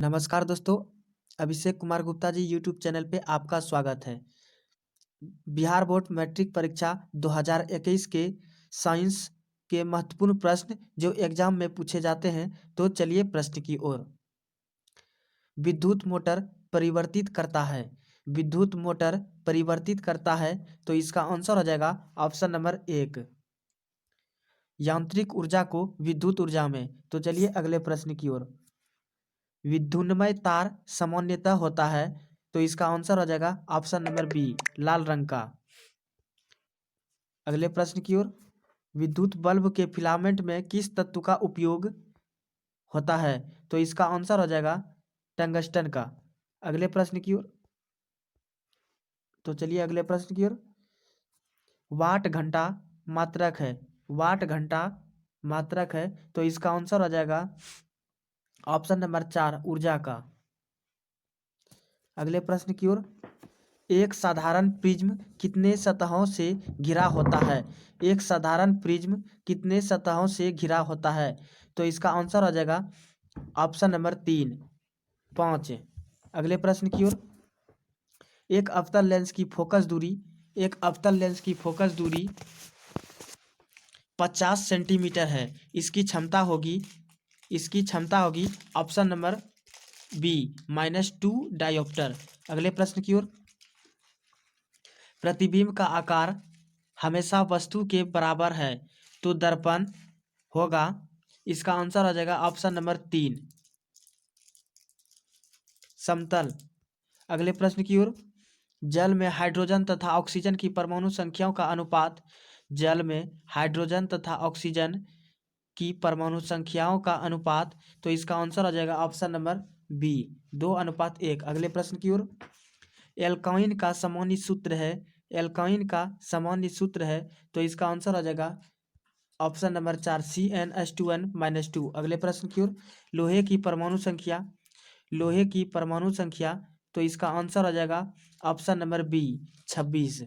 नमस्कार दोस्तों, Abhishek Kumar Gupta ji YouTube channel पे आपका स्वागत है। बिहार बोर्ड मैट्रिक परीक्षा 2021 के साइंस के महत्वपूर्ण प्रश्न जो एग्जाम में पूछे जाते हैं, तो चलिए प्रश्न की ओर। विद्युत मोटर परिवर्तित करता है। विद्युत मोटर परिवर्तित करता है, तो इसका आंसर हो जाएगा ऑप्शन नंबर 1, यांत्रिक ऊर्जा को विद्युत ऊर्जा में। तो चलिए अगले प्रश्न की ओर। विद्युन्मय तार सामान्यतः होता है, तो इसका आंसर हो जाएगा ऑप्शन नंबर बी, लाल रंग का। अगले प्रश्न की ओर। विद्युत बल्ब के फिलामेंट में किस तत्व का उपयोग होता है, तो इसका आंसर हो जाएगा टंगस्टन का। अगले प्रश्न की ओर। तो चलिए अगले प्रश्न की ओर। वाट घंटा मात्रक है। वाट घंटा मात्रक है, तो इसका आंसर हो जाएगा ऑप्शन नंबर 4, ऊर्जा का। अगले प्रश्न की ओर। एक साधारण प्रिज्म कितने सतहों से घिरा होता है। एक साधारण प्रिज्म कितने सतहों से घिरा होता है, तो इसका आंसर हो जाएगा ऑप्शन नंबर 3, 5। अगले प्रश्न की ओर। एक अवतल लेंस की फोकस दूरी, एक अवतल लेंस की फोकस दूरी 50 सेंटीमीटर है। इसकी क्षमता होगी ऑप्शन नंबर बी, -2 डायोप्टर। अगले प्रश्न की ओर। प्रतिबिंब का आकार हमेशा वस्तु के बराबर है, तो दर्पण होगा। इसका आंसर हो जाएगा ऑप्शन नंबर 3, समतल। अगले प्रश्न की ओर। जल में हाइड्रोजन तथा ऑक्सीजन की परमाणु संख्याओं का अनुपात। जल में हाइड्रोजन तथा ऑक्सीजन की परमाणु संख्याओं का अनुपात, तो इसका आंसर हो जाएगा ऑप्शन नंबर बी, 2:1। अगले प्रश्न की ओर। एल्काइन का सामान्य सूत्र है। एल्काइन का सामान्य सूत्र है, तो इसका आंसर हो जाएगा ऑप्शन नंबर 4, CnH2n-2। अगले प्रश्न की ओर। लोहे की परमाणु संख्या। लोहे की परमाणु संख्या, तो इसका आंसर हो जाएगा ऑप्शन नंबर बी, 26।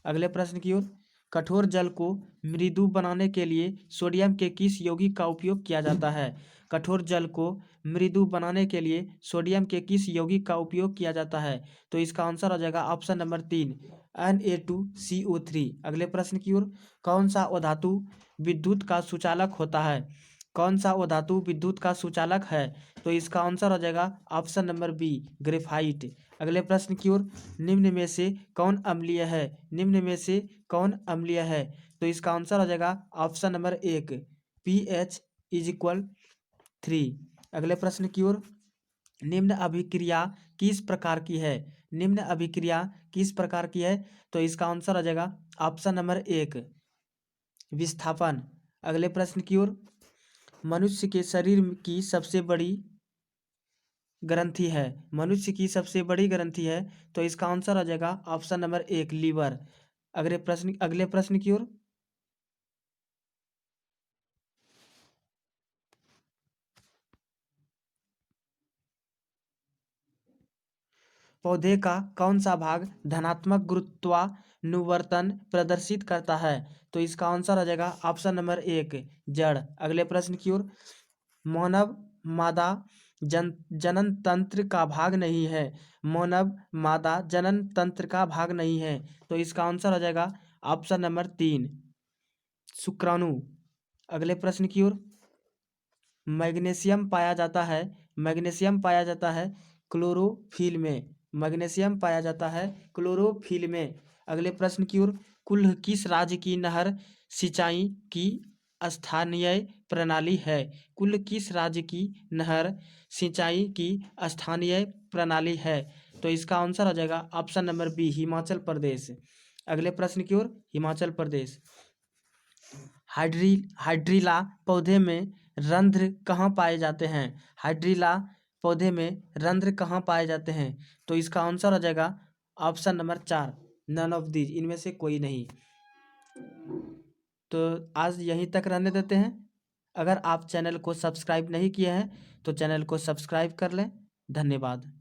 अगले प्रश्न की ओर। कठोर जल को मृदु बनाने के लिए सोडियम के किस यौगिक का उपयोग किया जाता है। कठोर जल को मृदु बनाने के लिए सोडियम के किस यौगिक का उपयोग किया जाता है, तो इसका आंसर हो जाएगा ऑप्शन नंबर 3, Na2CO3। अगले प्रश्न की ओर। कौन सा अधातु विद्युत का सुचालक होता है। कौन सा अधातु विद्युत का सुचालक है, तो इसका आंसर हो जाएगा ऑप्शन नंबर बी, ग्रेफाइट। अगले प्रश्न की ओर। निम्न में से कौन अम्लीय है। निम्न में से कौन अम्लीय है, तो इसका आंसर हो जाएगा ऑप्शन नंबर 1, pH = 3। अगले प्रश्न की ओर। निम्न अभिक्रिया किस प्रकार की है। निम्न अभिक्रिया किस प्रकार की है, तो इसका आंसर हो जाएगा ऑप्शन नंबर 1, विस्थापन। अगले प्रश्न की ओर। मनुष्य के शरीर की सबसे बड़ी ग्रंथि है। मनुष्य की सबसे बड़ी ग्रंथि है, तो इसका आंसर हो जाएगा ऑप्शन नंबर 1, लीवर। अगले प्रश्न की ओर। पौधे का कौन सा भाग धनात्मक गुरुत्वानुवर्तन प्रदर्शित करता है, तो इसका आंसर हो जाएगा ऑप्शन नंबर 1, जड़। अगले प्रश्न की ओर। मानव मादा जनन तंत्र का भाग नहीं है। मानव मादा जनन तंत्र का भाग नहीं है, तो इसका आंसर हो जाएगा ऑप्शन नंबर 3, शुक्राणु। अगले प्रश्न की ओर। मैग्नीशियम पाया जाता है। मैग्नीशियम पाया जाता है क्लोरोफिल में। मैग्नीशियम पाया जाता है क्लोरोफिल में। अगले प्रश्न की ओर। कुल किस राज्य की नहर सिंचाई की स्थानीय प्रणाली है। कुल किस राज्य की नहर सिंचाई की स्थानीय प्रणाली है, तो इसका आंसर हो जाएगा option number B, Himachal Pradesh. अगले प्रश्न की ओर। हिमाचल प्रदेश। हाइड्रीला पौधे में रंध्र कहाँ पाए जाते हैं। हाइड्रीला पौधे में रंध्र कहाँ पाए जाते हैं, तो इसका आंसर हो जाएगा option number 4, none of these, इनमें से कोई नहीं। तो आज यहीं तक रहने देते हैं। अगर आप चैनल को सब्सक्राइब नहीं किए हैं, तो चैनल को सब्सक्राइब कर लें। धन्यवाद।